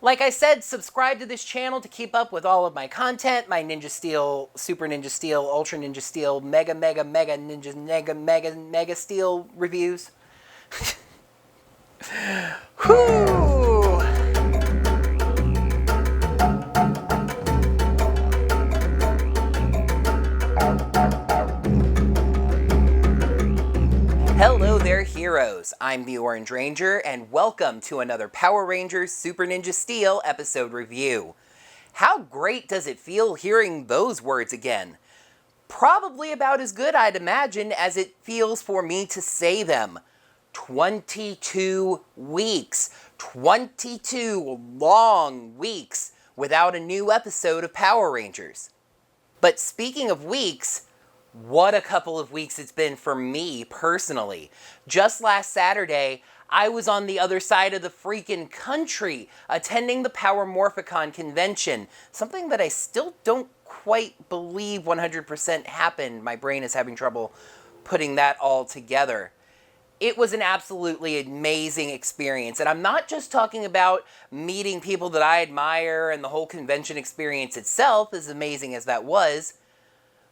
Like I said, subscribe to this channel to keep up with all of my content, my Ninja Steel, Super Ninja Steel, Ultra Ninja Steel, Mega Ninja Mega Steel reviews. Whew! Hello there, heroes. I'm the Orange Ranger, and welcome to another Power Rangers Super Ninja Steel episode review. How great does it feel hearing those words again? Probably about as good, I'd imagine, as it feels for me to say them. 22 weeks. 22 long weeks without a new episode of Power Rangers. But speaking of weeks, what a couple of weeks it's been for me personally. Just last Saturday, I was on the other side of the freaking country attending the Power Morphicon convention, something that I still don't quite believe 100% happened. My brain is having trouble putting that all together. It was an absolutely amazing experience, and I'm not just talking about meeting people that I admire and the whole convention experience itself, as amazing as that was,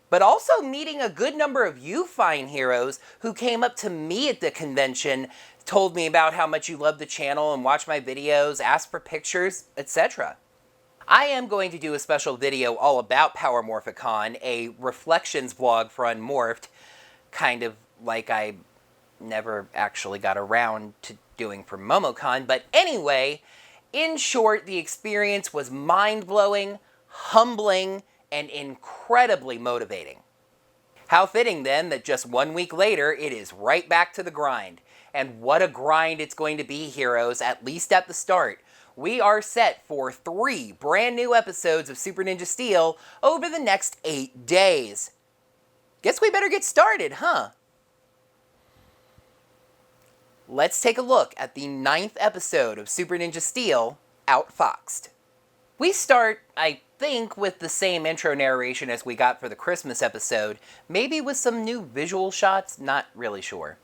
but also meeting a good number of you fine heroes who came up to me at the convention, told me about how much you love the channel and watch my videos, asked for pictures, etc. I am going to do a special video all about Power Morphicon, a reflections vlog for Unmorphed, kind of like I never actually got around to doing for MomoCon. But anyway, in short, the experience was mind-blowing, humbling, and incredibly motivating. How fitting then that just 1 week later, it is right back to the grind. And what a grind it's going to be, heroes, at least at the start. We are set for 3 brand new episodes of Super Ninja Steel over the next 8 days. Guess we better get started, huh? Let's take a look at the 9th episode of Super Ninja Steel, Outfoxed. We start, I think, with the same intro narration as we got for the Christmas episode, maybe with some new visual shots, not really sure.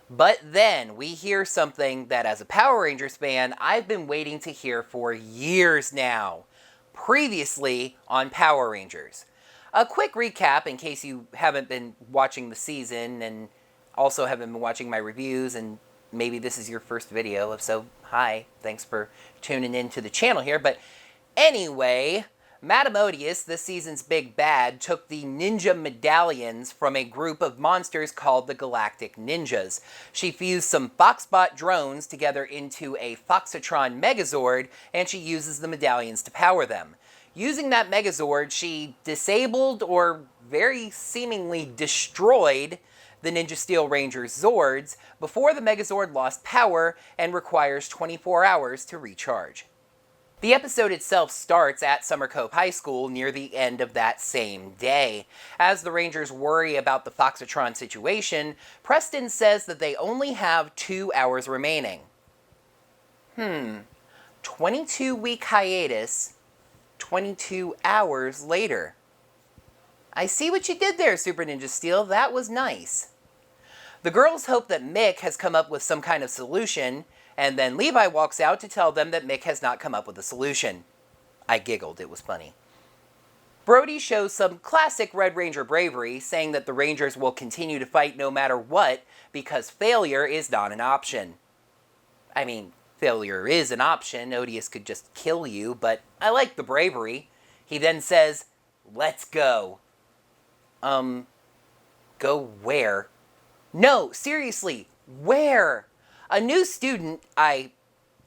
But then we hear something that as a Power Rangers fan, I've been waiting to hear for years now. Previously on Power Rangers. A quick recap in case you haven't been watching the season and also haven't been watching my reviews, and maybe this is your first video. If so, hi, thanks for tuning in to the channel here. But anyway, Madame Odius, this season's big bad, took the ninja medallions from a group of monsters called the Galactic Ninjas. She fused some Foxbot drones together into a Foxatron Megazord, and she uses the medallions to power them. Using that Megazord, she disabled or very seemingly destroyed the Ninja Steel Ranger's Zords before the Megazord lost power and requires 24 hours to recharge. The episode itself starts at Summer Cove High School near the end of that same day. As the Rangers worry about the Foxatron situation, Preston says that they only have 2 hours remaining. 22-week hiatus, 22 hours later. I see what you did there, Super Ninja Steel. That was nice. The girls hope that Mick has come up with some kind of solution, and then Levi walks out to tell them that Mick has not come up with a solution. I giggled, it was funny. Brody shows some classic Red Ranger bravery, saying that the Rangers will continue to fight no matter what, because failure is not an option. I mean, failure is an option, Odius could just kill you, but I like the bravery. He then says, "Let's go." Go where? No, seriously, where? A new student, I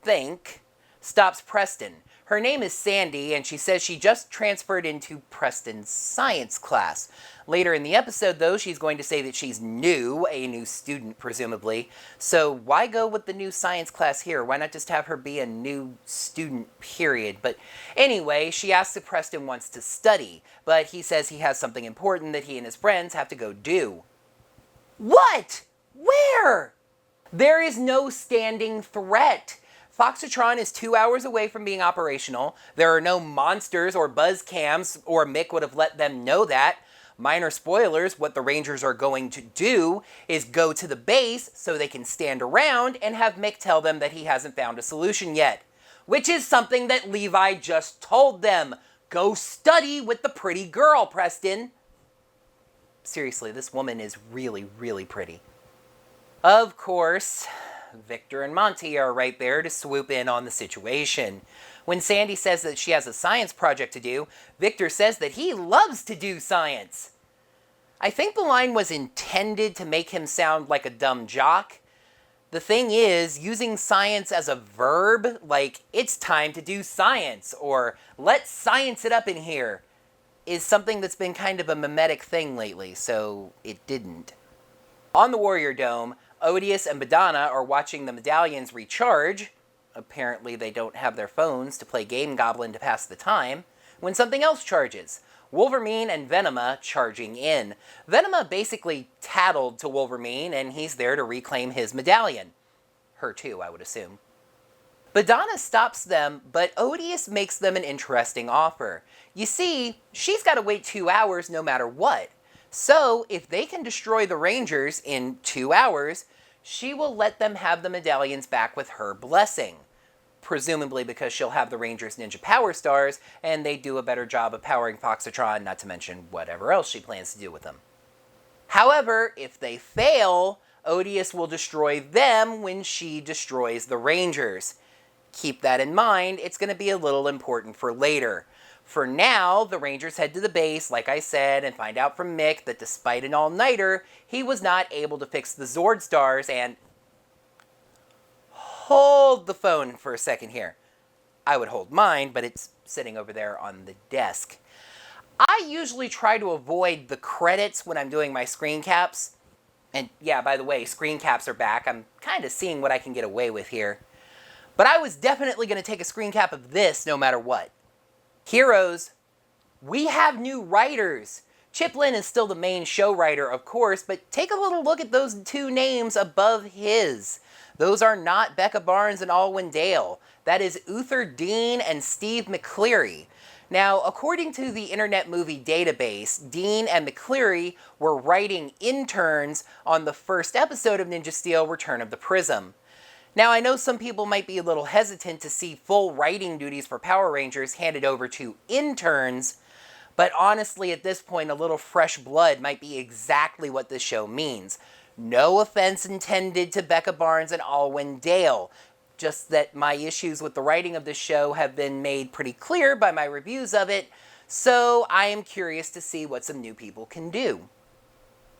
think, stops Preston. Her name is Sandy, and she says she just transferred into Preston's science class. Later in the episode, though, she's going to say that she's new, a new student, presumably. So why go with the new science class here? Why not just have her be a new student, period? But anyway, she asks if Preston wants to study, but he says he has something important that he and his friends have to go do. What? Where? There is no standing threat. Foxatron is 2 hours away from being operational. There are no monsters or buzz cams, or Mick would have let them know that. Minor spoilers, what the Rangers are going to do is go to the base so they can stand around and have Mick tell them that he hasn't found a solution yet. which is something that Levi just told them. Go study with the pretty girl, Preston. Seriously, this woman is really, really pretty. Of course, Victor and Monty are right there to swoop in on the situation. When Sandy says that she has a science project to do, Victor says that he loves to do science. I think the line was intended to make him sound like a dumb jock. The thing is, using science as a verb, like, it's time to do science, or let's science it up in here, is something that's been kind of a mimetic thing lately, so it didn't. On the Warrior Dome, Odius and Badana are watching the medallions recharge. Apparently they don't have their phones to play Game Goblin to pass the time, when something else charges. Wolverine and Venoma charging in. Venoma basically tattled to Wolverine, and he's there to reclaim his medallion. Her too, I would assume. Badana stops them, but Odius makes them an interesting offer. You see, she's got to wait 2 hours no matter what. So, if they can destroy the Rangers in 2 hours, she will let them have the medallions back with her blessing. Presumably because she'll have the Rangers' ninja power stars, and they do a better job of powering Foxatron, not to mention whatever else she plans to do with them. However, if they fail, Odius will destroy them when she destroys the Rangers. Keep that in mind, it's going to be a little important for later. For now, the Rangers head to the base, like I said, and find out from Mick that despite an all-nighter, he was not able to fix the Zord stars, and... Hold the phone for a second here. I would hold mine, but it's sitting over there on the desk. I usually try to avoid the credits when I'm doing my screen caps. And yeah, by the way, screen caps are back. I'm kind of seeing what I can get away with here. But I was definitely going to take a screen cap of this no matter what. Heroes, we have new writers. Chip Lynn is still the main show writer, of course, but take a little look at those two names above his. Those are not Becca Barnes and Alwyn Dale. That is Uther Dean and Steve McCleary. Now, according to the Internet Movie Database, Dean and McCleary were writing interns on the first episode of Ninja Steel: Return of the Prism. Now, I know some people might be a little hesitant to see full writing duties for Power Rangers handed over to interns, but honestly, at this point, a little fresh blood might be exactly what this show means. No offense intended to Becca Barnes and Alwyn Dale, just that my issues with the writing of this show have been made pretty clear by my reviews of it, so I am curious to see what some new people can do.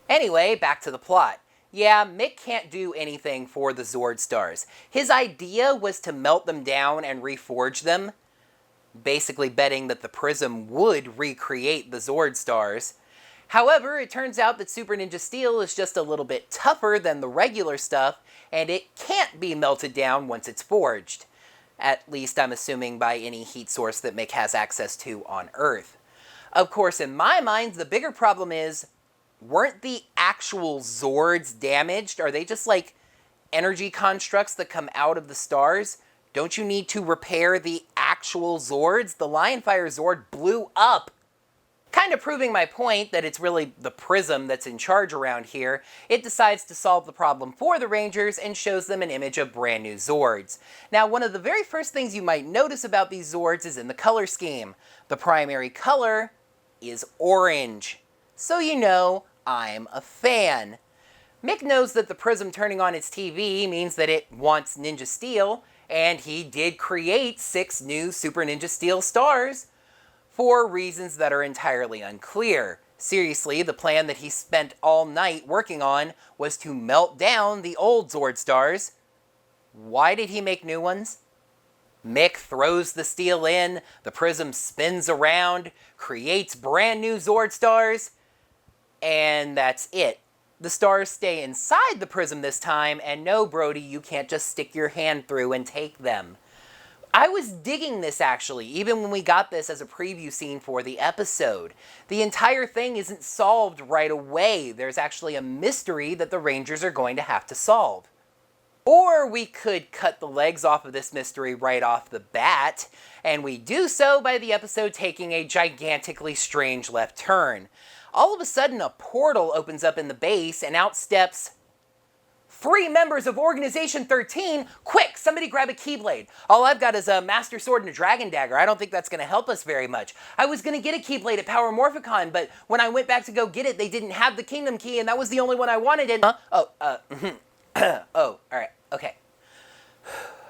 Anyway, back to the plot. Yeah, Mick can't do anything for the Zord stars. His idea was to melt them down and reforge them, basically betting that the Prism would recreate the Zord stars. However, it turns out that Super Ninja Steel is just a little bit tougher than the regular stuff, and it can't be melted down once it's forged. At least I'm assuming by any heat source that Mick has access to on Earth. Of course, in my mind, the bigger problem is, weren't the actual Zords damaged? Are they just like energy constructs that come out of the stars? Don't you need to repair the actual Zords? The Lionfire Zord blew up. Kind of proving my point that it's really the Prism that's in charge around here, it decides to solve the problem for the Rangers and shows them an image of brand new Zords. Now, one of the very first things you might notice about these Zords is in the color scheme. The primary color is orange. So you know, I'm a fan. Mick knows that the Prism turning on its TV means that it wants Ninja Steel, and he did create 6 new Super Ninja Steel stars, for reasons that are entirely unclear. Seriously, the plan that he spent all night working on was to melt down the old Zord stars. Why did he make new ones? Mick throws the steel in, the Prism spins around, creates brand new Zord stars, and that's it. The stars stay inside the Prism this time, and no, Brody, you can't just stick your hand through and take them. I was digging this, actually, even when we got this as a preview scene for the episode. The entire thing isn't solved right away. There's actually a mystery that the Rangers are going to have to solve. Or we could cut the legs off of this mystery right off the bat, and we do so by the episode taking a gigantically strange left turn. All of a sudden, a portal opens up in the base, and out steps 3 members of Organization 13! Quick, somebody grab a Keyblade. All I've got is a Master Sword and a Dragon Dagger. I don't think that's going to help us very much. I was going to get a Keyblade at Power Morphicon, but when I went back to go get it, they didn't have the Kingdom Key, and that was the only one I wanted. And oh, alright, okay.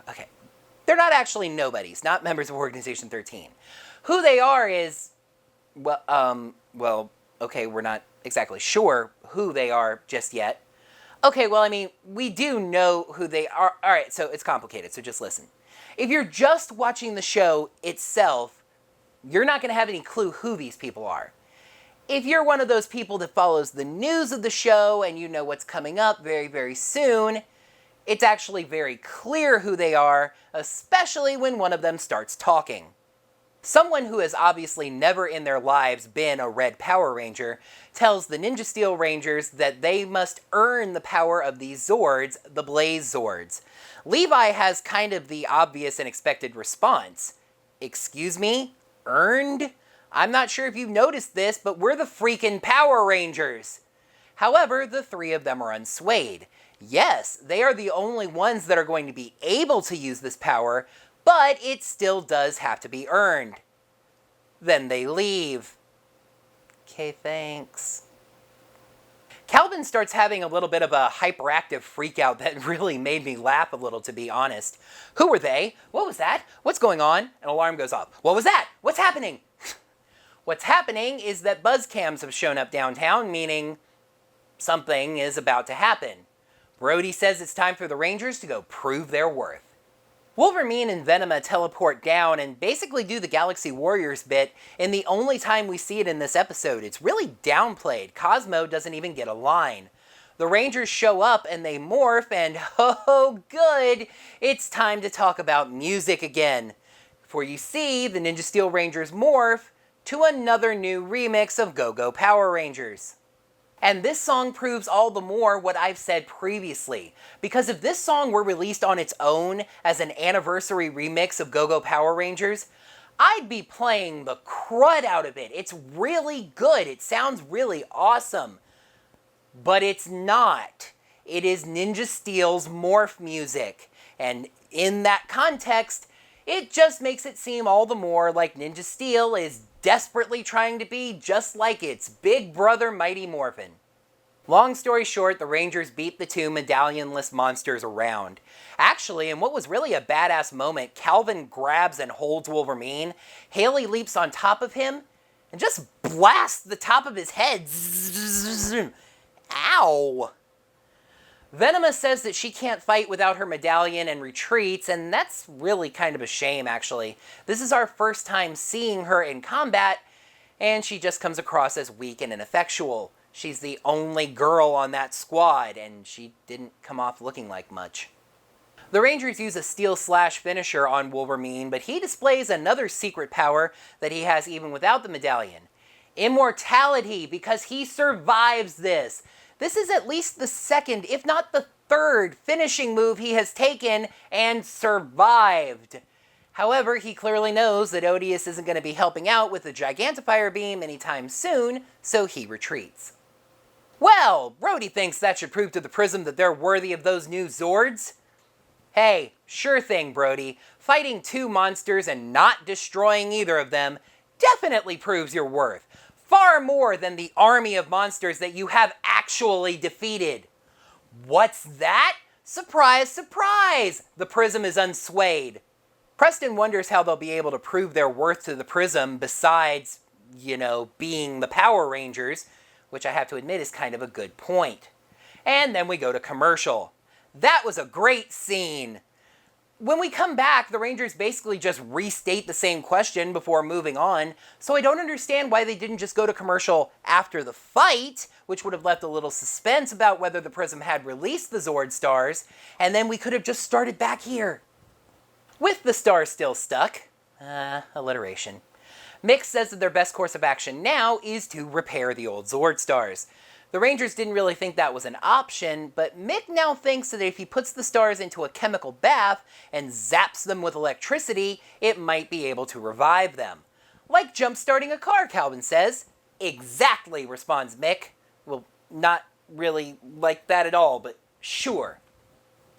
Okay. They're not actually nobodies, not members of Organization 13. Who they are is, well, okay, we're not exactly sure who they are just yet. Okay, well, I mean, we do know who they are. All right, so it's complicated, so just listen. If you're just watching the show itself, you're not going to have any clue who these people are. If you're one of those people that follows the news of the show and you know what's coming up very, very soon, it's actually very clear who they are, especially when one of them starts talking. Someone who has obviously never in their lives been a Red Power Ranger tells the Ninja Steel Rangers that they must earn the power of these Zords, the Blaze Zords. Levi has kind of the obvious and expected response. Excuse me? Earned? I'm not sure if you've noticed this, but we're the freaking Power Rangers. However, the 3 of them are unswayed. Yes, they are the only ones that are going to be able to use this power, but it still does have to be earned. Then they leave. Okay, thanks. Calvin starts having a little bit of a hyperactive freakout that really made me laugh a little, to be honest. Who were they? What was that? What's going on? An alarm goes off. What was that? What's happening? What's happening is that buzz cams have shown up downtown, meaning something is about to happen. Brody says it's time for the Rangers to go prove their worth. Wolverine and Venoma teleport down and basically do the Galaxy Warriors bit in the only time we see it in this episode. It's really downplayed. Cosmo doesn't even get a line. The Rangers show up and they morph and oh good, it's time to talk about music again. For you see, the Ninja Steel Rangers morph to another new remix of Go Go Power Rangers. And this song proves all the more what I've said previously. Because if this song were released on its own as an anniversary remix of Go Go Power Rangers, I'd be playing the crud out of it. It's really good. It sounds really awesome. But it's not. It is Ninja Steel's morph music. And in that context, it just makes it seem all the more like Ninja Steel is desperately trying to be just like its big brother Mighty Morphin. Long story short, the Rangers beat the 2 medallionless monsters around. Actually, in what was really a badass moment, Calvin grabs and holds Wolverine, Haley leaps on top of him, and just blasts the top of his head. Ow! Venoma says that she can't fight without her medallion and retreats, and that's really kind of a shame, actually. This is our first time seeing her in combat, and she just comes across as weak and ineffectual. She's the only girl on that squad, and she didn't come off looking like much. The Rangers use a Steel Slash finisher on Wolverine, but he displays another secret power that he has even without the medallion. Immortality, because he survives this. This is at least the second, if not the third, finishing move he has taken and survived. However, he clearly knows that Odius isn't going to be helping out with the Gigantifier Beam anytime soon, so he retreats. Well, Brody thinks that should prove to the Prism that they're worthy of those new Zords. Hey, sure thing, Brody. Fighting 2 monsters and not destroying either of them definitely proves your worth. Far more than the army of monsters that you have actually defeated. What's that? Surprise, surprise! The Prism is unswayed. Preston wonders how they'll be able to prove their worth to the Prism besides, being the Power Rangers, which I have to admit is kind of a good point. And then we go to commercial. That was a great scene. When we come back, the Rangers basically just restate the same question before moving on, so I don't understand why they didn't just go to commercial after the fight, which would have left a little suspense about whether the Prism had released the Zord stars, and then we could have just started back here. With the stars still stuck, alliteration, Mick says that their best course of action now is to repair the old Zord stars. The Rangers didn't really think that was an option, but Mick now thinks that if he puts the stars into a chemical bath and zaps them with electricity, it might be able to revive them. Like jump-starting a car, Calvin says. Exactly, responds Mick. Well, not really like that at all, but sure.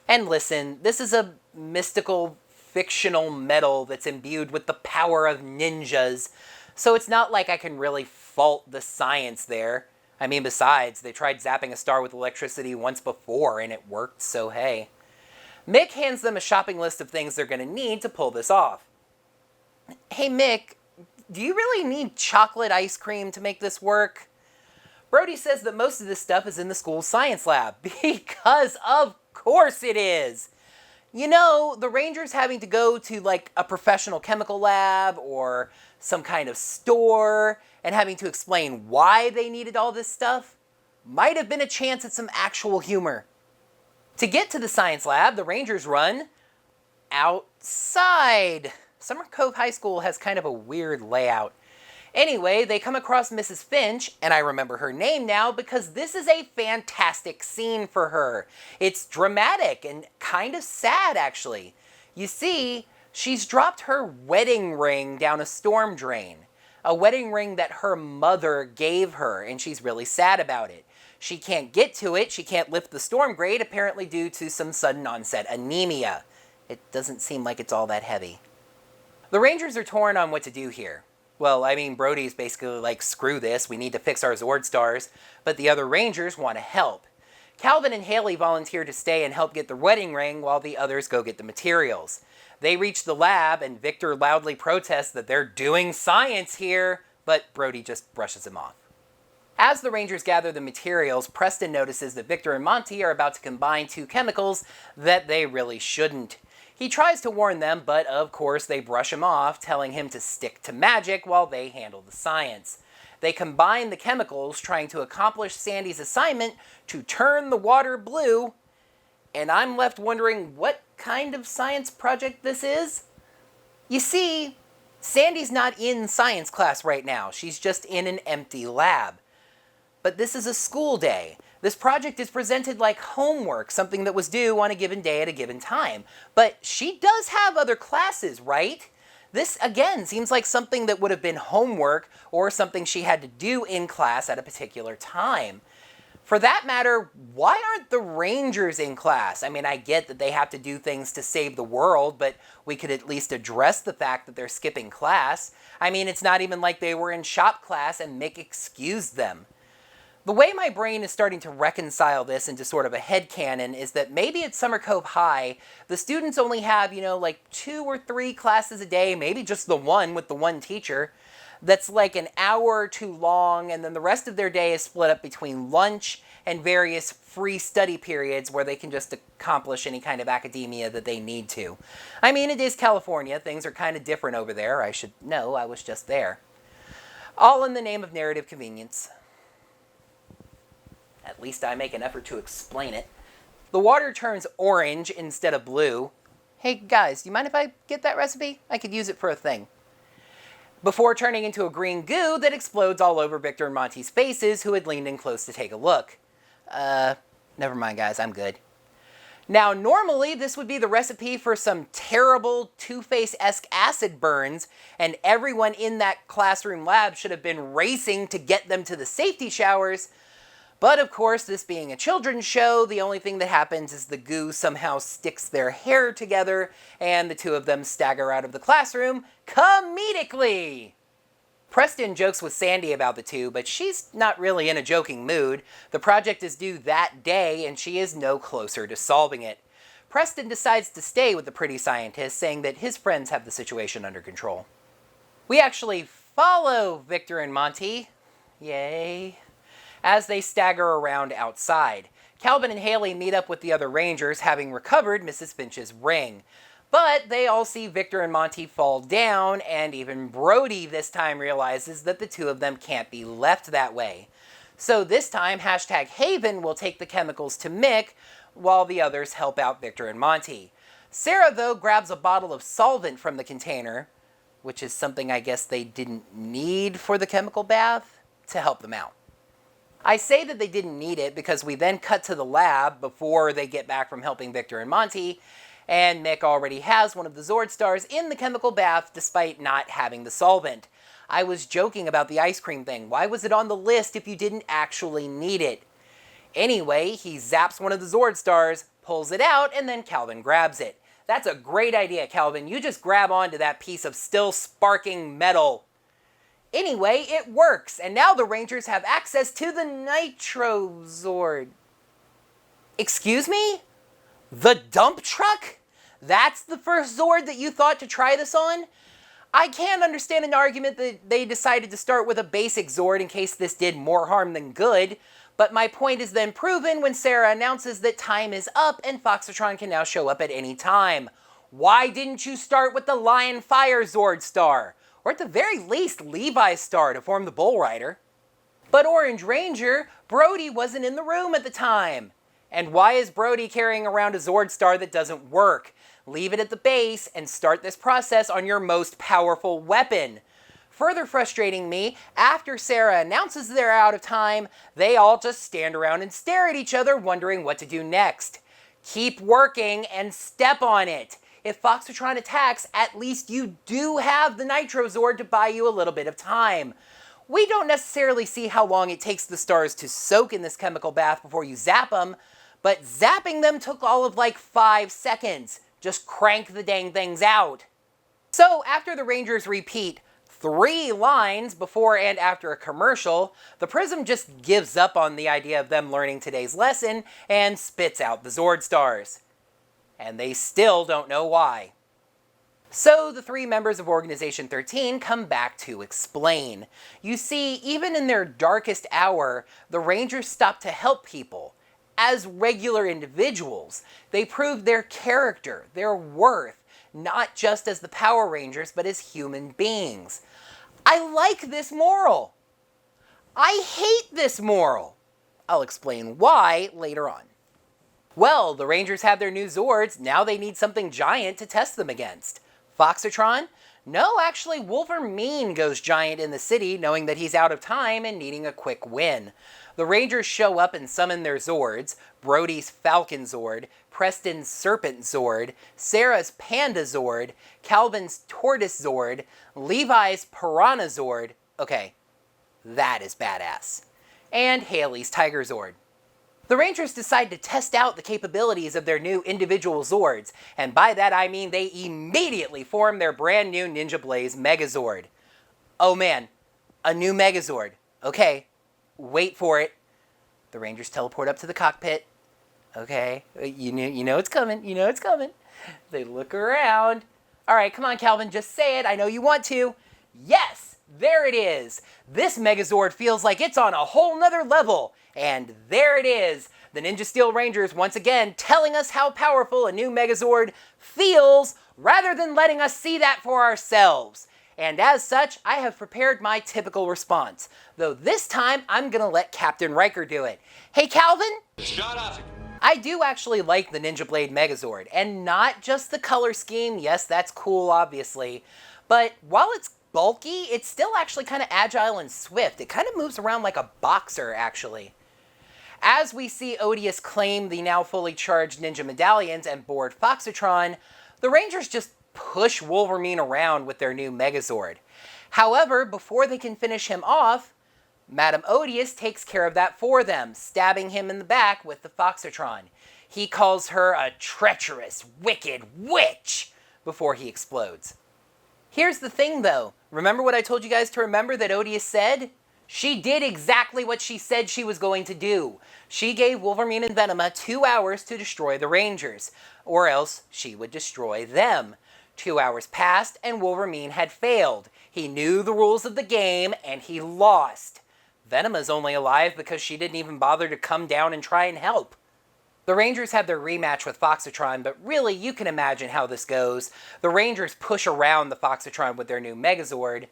And listen, this is a mystical, fictional metal that's imbued with the power of ninjas, so it's not like I can really fault the science there. I mean, besides, they tried zapping a star with electricity once before and it worked, so hey. Mick hands them a shopping list of things they're going to need to pull this off. Hey Mick, do you really need chocolate ice cream to make this work? Brody says that most of this stuff is in the school's science lab, because of course it is. You know, the Rangers having to go to like a professional chemical lab or some kind of store and having to explain why they needed all this stuff might have been a chance at some actual humor. To get to the science lab, the Rangers run outside. Summer Cove High School has kind of a weird layout. Anyway, they come across Mrs. Finch, and I remember her name now because this is a fantastic scene for her. It's dramatic and kind of sad, actually. You see, she's dropped her wedding ring down a storm drain. A wedding ring that her mother gave her, and she's really sad about it. She can't get to it, she can't lift the storm grate, apparently due to some sudden onset anemia. It doesn't seem like it's all that heavy. The Rangers are torn on what to do here. Well, I mean, Brody's basically like, screw this, we need to fix our Zord stars, but the other Rangers want to help. Calvin and Haley volunteer to stay and help get the wedding ring while the others go get the materials. They reach the lab and Victor loudly protests that they're doing science here, but Brody just brushes him off. As the Rangers gather the materials, Preston notices that Victor and Monty are about to combine two chemicals that they really shouldn't. He tries to warn them, but of course they brush him off, telling him to stick to magic while they handle the science. They combine the chemicals, trying to accomplish Sandy's assignment to turn the water blue, and I'm left wondering what kind of science project this is? You see, Sandy's not in science class right now, she's just in an empty lab. But this is a school day. This project is presented like homework, something that was due on a given day at a given time. But she does have other classes, right? This, again, seems like something that would have been homework or something she had to do in class at a particular time. For that matter, why aren't the Rangers in class? I mean, I get that they have to do things to save the world, but we could at least address the fact that they're skipping class. I mean, it's not even like they were in shop class and Mick excused them. The way my brain is starting to reconcile this into sort of a headcanon is that maybe at Summer Cove High, the students only have, like 2 or 3 classes a day, maybe just the one with the one teacher, that's like an hour or 2 long, and then the rest of their day is split up between lunch and various free study periods where they can just accomplish any kind of academia that they need to. I mean, it is California. Things are kind of different over there. I should know. I was just there. All in the name of narrative convenience. At least I make an effort to explain it. The water turns orange instead of blue. Hey guys, do you mind if I get that recipe? I could use it for a thing. Before turning into a green goo that explodes all over Victor and Monty's faces, who had leaned in close to take a look. Never mind guys, I'm good. Now, normally this would be the recipe for some terrible Two-Face-esque acid burns, and everyone in that classroom lab should have been racing to get them to the safety showers. But of course, this being a children's show, the only thing that happens is the goo somehow sticks their hair together and the two of them stagger out of the classroom comedically. Preston jokes with Sandy about the two, but she's not really in a joking mood. The project is due that day and she is no closer to solving it. Preston decides to stay with the pretty scientist, saying that his friends have the situation under control. We actually follow Victor and Monty. Yay. As they stagger around outside. Calvin and Haley meet up with the other Rangers, having recovered Mrs. Finch's ring. But they all see Victor and Monty fall down, and even Brody this time realizes that the two of them can't be left that way. So this time, #Haven will take the chemicals to Mick, while the others help out Victor and Monty. Sarah, though, grabs a bottle of solvent from the container, which is something I guess they didn't need for the chemical bath, to help them out. I say that they didn't need it because we then cut to the lab before they get back from helping Victor and Monty, and Mick already has one of the Zord stars in the chemical bath despite not having the solvent. I was joking about the ice cream thing. Why was it on the list if you didn't actually need it? Anyway, he zaps one of the Zord stars, pulls it out, and then Calvin grabs it. That's a great idea, Calvin. You just grab onto that piece of still sparking metal. Anyway, it works, and now the Rangers have access to the Nitro Zord. Excuse me? The dump truck? That's the first Zord that you thought to try this on? I can't understand an argument that they decided to start with a basic Zord in case this did more harm than good, but my point is then proven when Sarah announces that time is up and Foxatron can now show up at any time. Why didn't you start with the Lion Fire Zord star? Or at the very least, Levi's star to form the Bull Rider. But Orange Ranger, Brody wasn't in the room at the time. And why is Brody carrying around a Zord star that doesn't work? Leave it at the base and start this process on your most powerful weapon. Further frustrating me, after Sarah announces they're out of time, they all just stand around and stare at each other wondering what to do next. Keep working and step on it. If Foxatron attacks, at least you do have the Nitro Zord to buy you a little bit of time. We don't necessarily see how long it takes the stars to soak in this chemical bath before you zap them, but zapping them took all of like 5 seconds. Just crank the dang things out. So after the Rangers repeat 3 lines before and after a commercial, the Prism just gives up on the idea of them learning today's lesson and spits out the Zord stars. And they still don't know why. So the 3 members of Organization 13 come back to explain. You see, even in their darkest hour, the Rangers stop to help people. As regular individuals, they prove their character, their worth, not just as the Power Rangers, but as human beings. I like this moral. I hate this moral. I'll explain why later on. Well, the Rangers have their new Zords, now they need something giant to test them against. Foxatron? No, actually, Wolverine goes giant in the city, knowing that he's out of time and needing a quick win. The Rangers show up and summon their Zords, Brody's Falcon Zord, Preston's Serpent Zord, Sarah's Panda Zord, Calvin's Tortoise Zord, Levi's Piranha Zord, okay, that is badass, and Haley's Tiger Zord. The Rangers decide to test out the capabilities of their new individual Zords, and by that I mean they immediately form their brand new Ninja Blaze Megazord. Oh man, a new Megazord. Okay, wait for it. The Rangers teleport up to the cockpit. Okay, you know it's coming, you know it's coming. They look around. All right, come on Calvin, just say it, I know you want to. Yes, there it is. This Megazord feels like it's on a whole nother level. And there it is, the Ninja Steel Rangers once again telling us how powerful a new Megazord feels rather than letting us see that for ourselves. And as such, I have prepared my typical response, though this time I'm gonna let Captain Riker do it. Hey Calvin? Shut up! I do actually like the Ninja Blade Megazord, and not just the color scheme, yes that's cool obviously, but while it's bulky, it's still actually kind of agile and swift. It kind of moves around like a boxer actually. As we see Odius claim the now fully charged ninja medallions and board Foxatron, the Rangers just push Wolverine around with their new Megazord. However, before they can finish him off, Madame Odius takes care of that for them, stabbing him in the back with the Foxatron. He calls her a treacherous, wicked witch before he explodes. Here's the thing though, remember what I told you guys to remember that Odius said? She did exactly what she said she was going to do. She gave Wolverine and Venoma 2 hours to destroy the Rangers, or else she would destroy them. 2 hours passed and Wolverine had failed. He knew the rules of the game and he lost. Venoma's only alive because she didn't even bother to come down and try and help. The Rangers have their rematch with Foxatron, but really you can imagine how this goes. The Rangers push around the Foxatron with their new Megazord,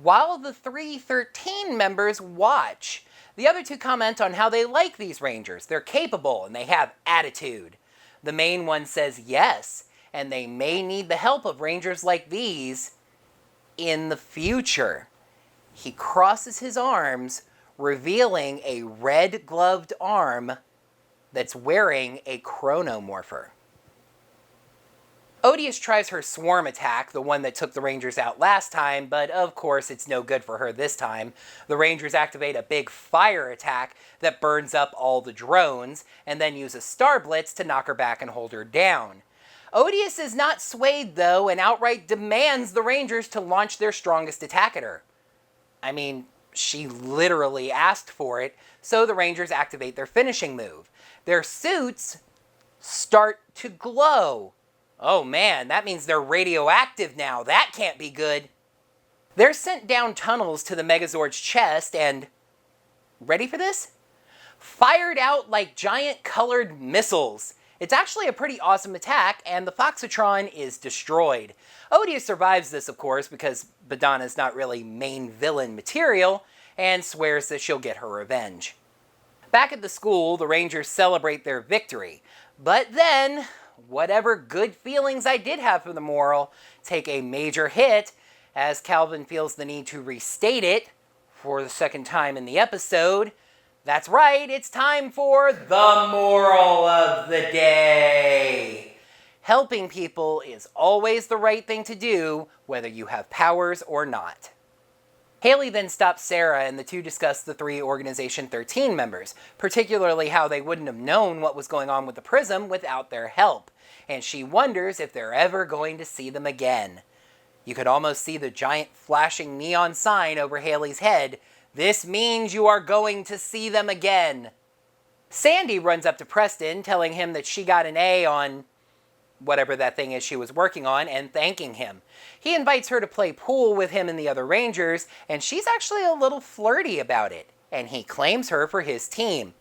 while the 313 members watch. The other 2 comment on how they like these Rangers. They're capable and they have attitude. The main one says yes, and they may need the help of Rangers like these in the future. He crosses his arms, revealing a red-gloved arm that's wearing a chronomorpher. Odius tries her swarm attack, the one that took the Rangers out last time, but of course it's no good for her this time. The Rangers activate a big fire attack that burns up all the drones, and then use a Star Blitz to knock her back and hold her down. Odius is not swayed though, and outright demands the Rangers to launch their strongest attack at her. I mean, she literally asked for it, so the Rangers activate their finishing move. Their suits start to glow. Oh man, that means they're radioactive now. That can't be good. They're sent down tunnels to the Megazord's chest and, ready for this? Fired out like giant colored missiles. It's actually a pretty awesome attack, and the Foxatron is destroyed. Odius survives this, of course, because Badana's not really main villain material, and swears that she'll get her revenge. Back at the school, the Rangers celebrate their victory, but then whatever good feelings I did have for the moral take a major hit as Calvin feels the need to restate it for the second time in the episode. That's right, it's time for the moral of the day. Helping people is always the right thing to do, whether you have powers or not. Haley then stops Sarah, and the two discuss the three Organization 13 members, particularly how they wouldn't have known what was going on with the Prism without their help, and she wonders if they're ever going to see them again. You could almost see the giant flashing neon sign over Haley's head. This means you are going to see them again. Sandy runs up to Preston, telling him that she got an A on whatever that thing is she was working on, and thanking him. He invites her to play pool with him and the other Rangers, and she's actually a little flirty about it, and he claims her for his team.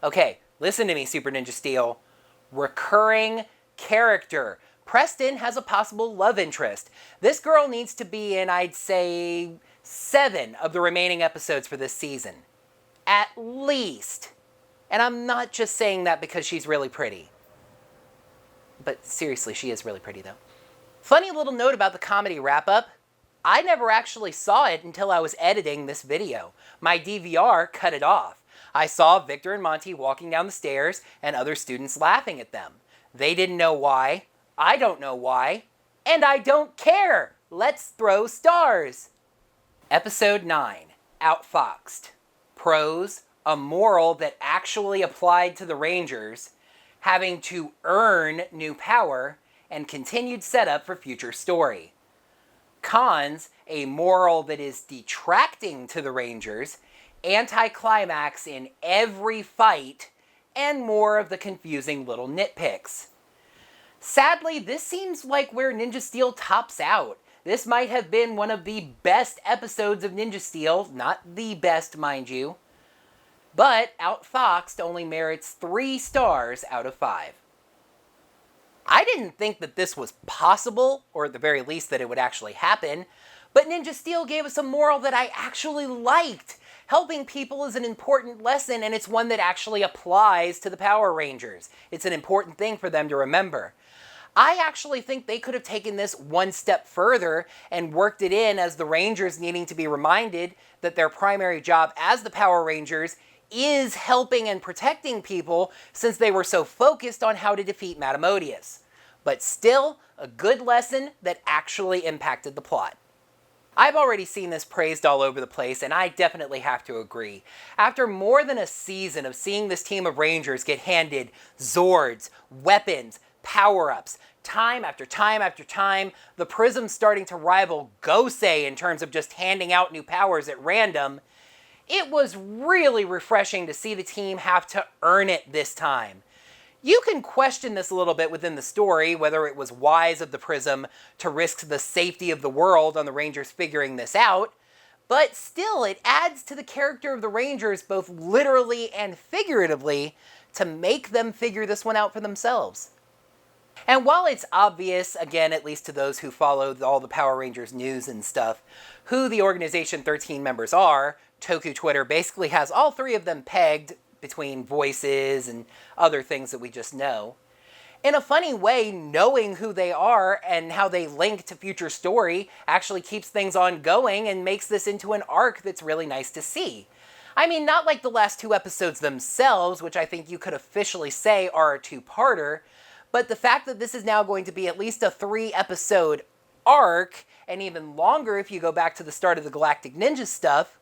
Okay, listen to me, Super Ninja Steel. Recurring character. Preston has a possible love interest. This girl needs to be in, I'd say, 7 of the remaining episodes for this season. At least. And I'm not just saying that because she's really pretty. But seriously, she is really pretty, though. Funny little note about the comedy wrap-up. I never actually saw it until I was editing this video. My DVR cut it off. I saw Victor and Monty walking down the stairs and other students laughing at them. They didn't know why. I don't know why. And I don't care. Let's throw stars. Episode 9, Outfoxed. Pros, a moral that actually applied to the Rangers, having to earn new power, and continued setup for future story. Cons, a moral that is detracting to the Rangers, anticlimax in every fight, and more of the confusing little nitpicks. Sadly, this seems like where Ninja Steel tops out. This might have been one of the best episodes of Ninja Steel, not the best, mind you. But Outfoxed only merits 3 stars out of 5. I didn't think that this was possible, or at the very least that it would actually happen, but Ninja Steel gave us a moral that I actually liked. Helping people is an important lesson, and it's one that actually applies to the Power Rangers. It's an important thing for them to remember. I actually think they could have taken this one step further and worked it in as the Rangers needing to be reminded that their primary job as the Power Rangers is helping and protecting people, since they were so focused on how to defeat Madame Odious. But still, a good lesson that actually impacted the plot. I've already seen this praised all over the place, and I definitely have to agree. After more than a season of seeing this team of Rangers get handed Zords, weapons, power-ups, time after time after time, the Prism's starting to rival Gosei in terms of just handing out new powers at random, it was really refreshing to see the team have to earn it this time. You can question this a little bit within the story, whether it was wise of the Prism to risk the safety of the world on the Rangers figuring this out, but still it adds to the character of the Rangers both literally and figuratively to make them figure this one out for themselves. And while it's obvious, again, at least to those who follow all the Power Rangers news and stuff, who the Organization 13 members are, Toku Twitter basically has all 3 of them pegged between voices and other things that we just know. In a funny way, knowing who they are and how they link to future story actually keeps things ongoing and makes this into an arc that's really nice to see. I mean, not like the last 2 episodes themselves, which I think you could officially say are a 2-parter, But the fact that this is now going to be at least a 3-episode arc, and even longer if you go back to the start of the Galactic Ninja stuff,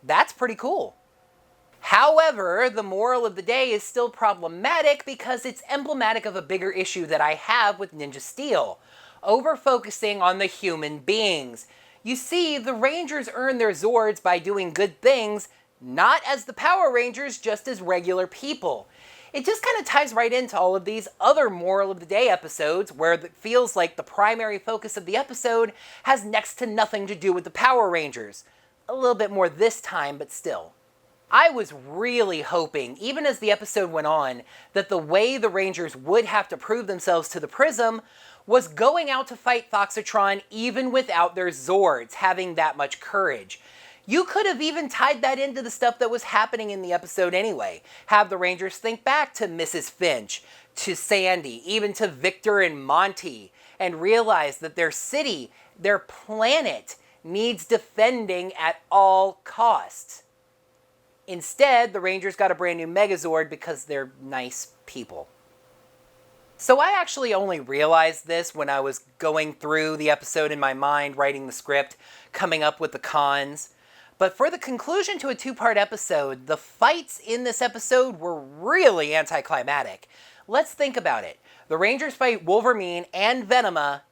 that's pretty cool. However, the moral of the day is still problematic because it's emblematic of a bigger issue that I have with Ninja Steel, over-focusing on the human beings. You see, the Rangers earn their Zords by doing good things, not as the Power Rangers, just as regular people. It just kind of ties right into all of these other moral of the day episodes where it feels like the primary focus of the episode has next to nothing to do with the Power Rangers. A little bit more this time, but still. I was really hoping, even as the episode went on, that the way the Rangers would have to prove themselves to the Prism was going out to fight Foxatron even without their Zords, having that much courage. You could have even tied that into the stuff that was happening in the episode anyway. Have the Rangers think back to Mrs. Finch, to Sandy, even to Victor and Monty, and realize that their city, their planet, needs defending at all costs. Instead, the Rangers got a brand new Megazord because they're nice people. So I actually only realized this when I was going through the episode in my mind, writing the script, coming up with the cons. But for the conclusion to a 2-part episode, the fights in this episode were really anticlimactic. Let's think about it. The Rangers fight Wolverine and Venoma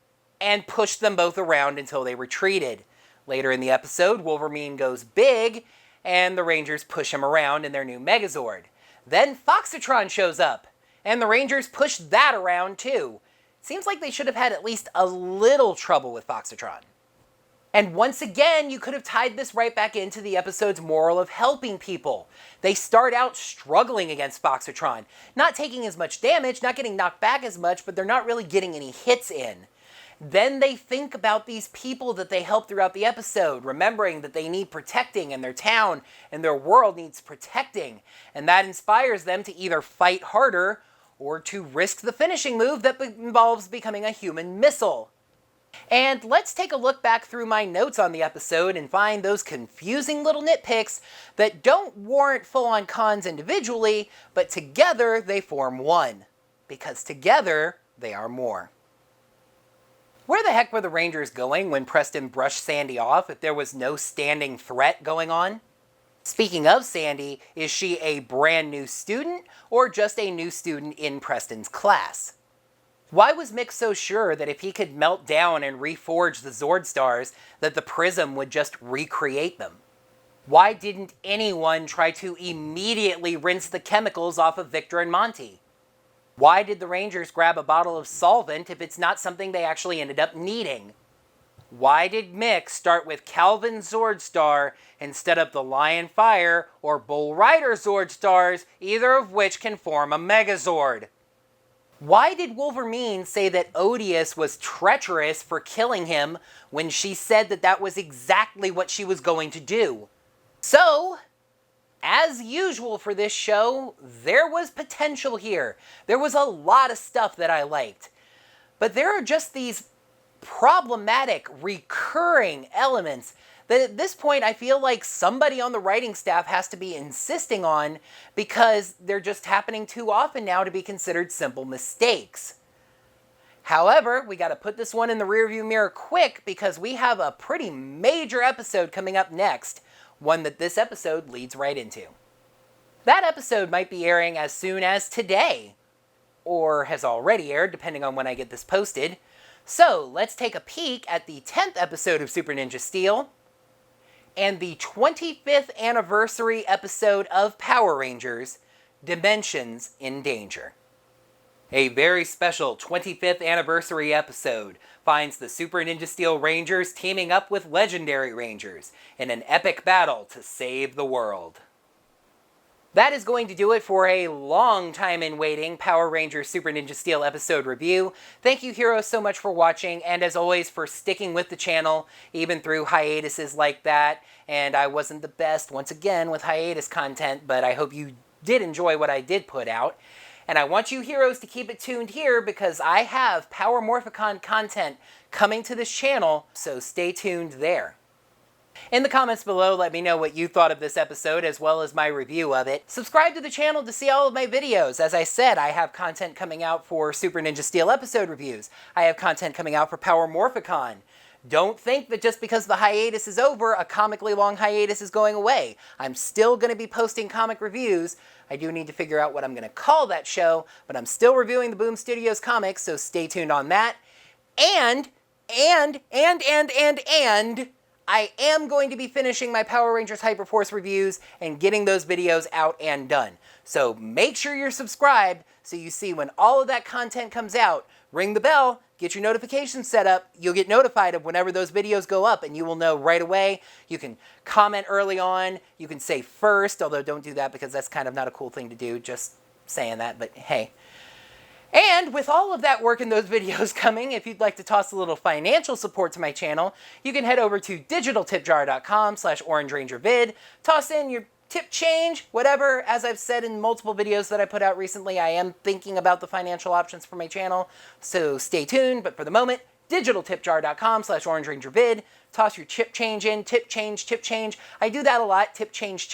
and push them both around until they retreated. Later in the episode, Wolverine goes big, and the Rangers push him around in their new Megazord. Then Foxatron shows up, and the Rangers push that around too. Seems like they should have had at least a little trouble with Foxatron. And once again, you could have tied this right back into the episode's moral of helping people. They start out struggling against Foxatron, not taking as much damage, not getting knocked back as much, but they're not really getting any hits in. Then they think about these people that they help throughout the episode, remembering that they need protecting and their town and their world needs protecting. And that inspires them to either fight harder or to risk the finishing move that involves becoming a human missile. And let's take a look back through my notes on the episode and find those confusing little nitpicks that don't warrant full-on cons individually, but together they form one. Because together, they are more. Where the heck were the Rangers going when Preston brushed Sandy off if there was no standing threat going on? Speaking of Sandy, is she a brand new student or just a new student in Preston's class? Why was Mick so sure that if he could melt down and reforge the Zord stars, that the Prism would just recreate them? Why didn't anyone try to immediately rinse the chemicals off of Victor and Monty? Why did the Rangers grab a bottle of solvent if it's not something they actually ended up needing? Why did Mick start with Calvin's Zord Star instead of the Lion Fire or Bull Rider Zord Stars, either of which can form a Megazord? Why did Wolverine say that Odius was treacherous for killing him when she said that that was exactly what she was going to do? So, as usual for this show, there was potential here. There was a lot of stuff that I liked. But there are just these problematic, recurring elements that at this point I feel like somebody on the writing staff has to be insisting on because they're just happening too often now to be considered simple mistakes. However, we got to put this one in the rearview mirror quick because we have a pretty major episode coming up next, one that this episode leads right into. That episode might be airing as soon as today, or has already aired depending on when I get this posted. So let's take a peek at the 10th episode of Super Ninja Steel and the 25th anniversary episode of Power Rangers, Dimensions in Danger. A very special 25th anniversary episode finds the Super Ninja Steel Rangers teaming up with Legendary Rangers in an epic battle to save the world. That is going to do it for a long time in waiting Power Rangers Super Ninja Steel episode review. Thank you heroes so much for watching, and as always for sticking with the channel, even through hiatuses like that. And I wasn't the best, once again, with hiatus content, but I hope you did enjoy what I did put out. And I want you heroes to keep it tuned here because I have Power Morphicon content coming to this channel, so stay tuned there. In the comments below, let me know what you thought of this episode as well as my review of it. Subscribe to the channel to see all of my videos. As I said, I have content coming out for Super Ninja Steel episode reviews. I have content coming out for Power Morphicon. Don't think that just because the hiatus is over, a comically long hiatus is going away. I'm still going to be posting comic reviews. I do need to figure out what I'm going to call that show, but I'm still reviewing the Boom Studios comics, so stay tuned on that. And I am going to be finishing my Power Rangers Hyperforce reviews and getting those videos out and done. So make sure you're subscribed so you see when all of that content comes out. Ring the bell, get your notifications set up. You'll get notified of whenever those videos go up and you will know right away. You can comment early on. You can say first, although don't do that because that's kind of not a cool thing to do, just saying that, but hey. And with all of that work in those videos coming, if you'd like to toss a little financial support to my channel, you can head over to digitaltipjar.com/orangerangervid, toss in your tip change, whatever. As I've said in multiple videos that I put out recently, I am thinking about the financial options for my channel, so stay tuned. But for the moment, digitaltipjar.com/orangerangervid, toss your chip change in, tip change. I do that a lot, tip change,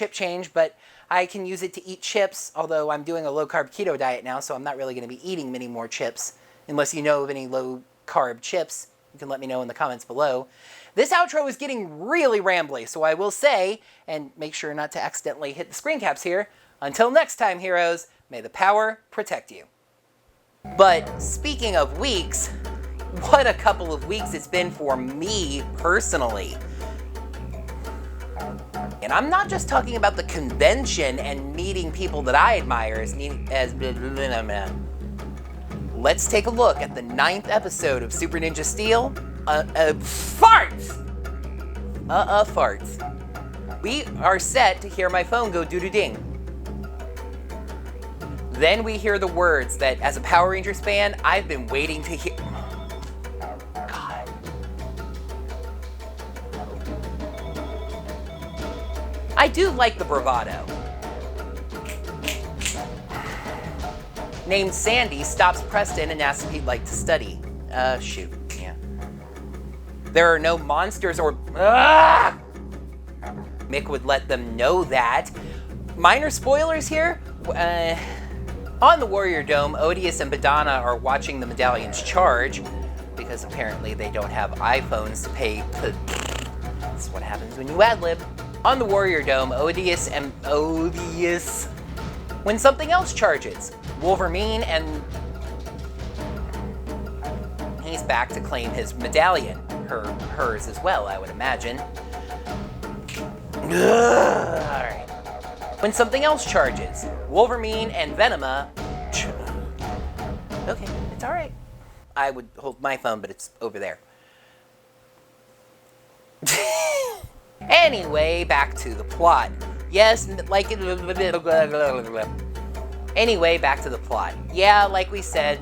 but I can use it to eat chips, although I'm doing a low-carb keto diet now, so I'm not really going to be eating many more chips. Unless you know of any low-carb chips, you can let me know in the comments below. This outro is getting really rambly, so I will say, and make sure not to accidentally hit the screen caps here, until next time, heroes, may the power protect you. But speaking of weeks, what a couple of weeks it's been for me personally. And I'm not just talking about the convention and meeting people that I admire Let's take a look at the 9th episode of Super Ninja Steel. Farts! Farts. We are set to hear my phone go doo-doo-ding. Then we hear the words that, as a Power Rangers fan, I've been waiting to hear. God. I do like the bravado. Named Sandy stops Preston and asks if he'd like to study. Shoot, yeah. There are no monsters or... Mick would let them know that. Minor spoilers here. On the Warrior Dome, Odius and Badana are watching the medallions charge, because apparently they don't have iPhones to pay... That's what happens when you ad-lib. On the Warrior Dome, Odius... When something else charges. Wolverine and... He's back to claim his medallion. Hers as well, I would imagine. Alright. When something else charges. Wolverine and Venoma... Okay, it's alright. I would hold my phone, but it's over there. Anyway, back to the plot. Yes, like... Anyway, back to the plot. Yeah, like we said,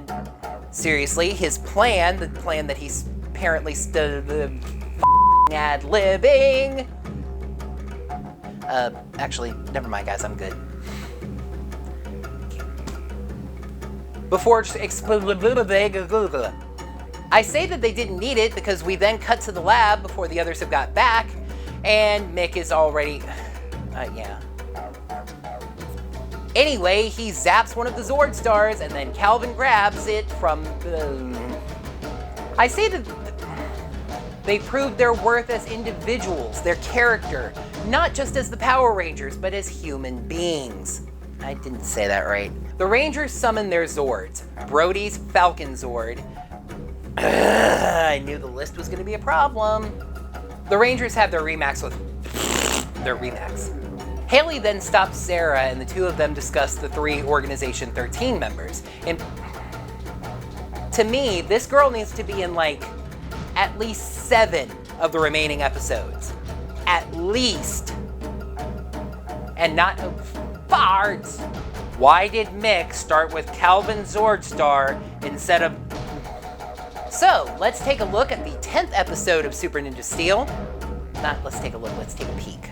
seriously, his plan, the plan that he's apparently ad-libbing... actually, never mind, guys, I'm good. Before I say that they didn't need it because we then cut to the lab before the others have got back, and Mick is already... yeah. Anyway, he zaps one of the Zord stars, and then Calvin grabs it from the... I say that they proved their worth as individuals, their character, not just as the Power Rangers, but as human beings. I didn't say that right. The Rangers summon their Zords. Brody's Falcon Zord. I knew the list was going to be a problem. The Rangers have their Remax with... their Remax. Haley then stops Sarah, and the two of them discuss the 3 Organization 13 members. And to me, this girl needs to be in, like, at least 7 of the remaining episodes. At least. And not... farts! Why did Mick start with Calvin Zordstar instead of... So, let's take a look at the 10th episode of Super Ninja Steel. Not let's take a look, let's take a peek.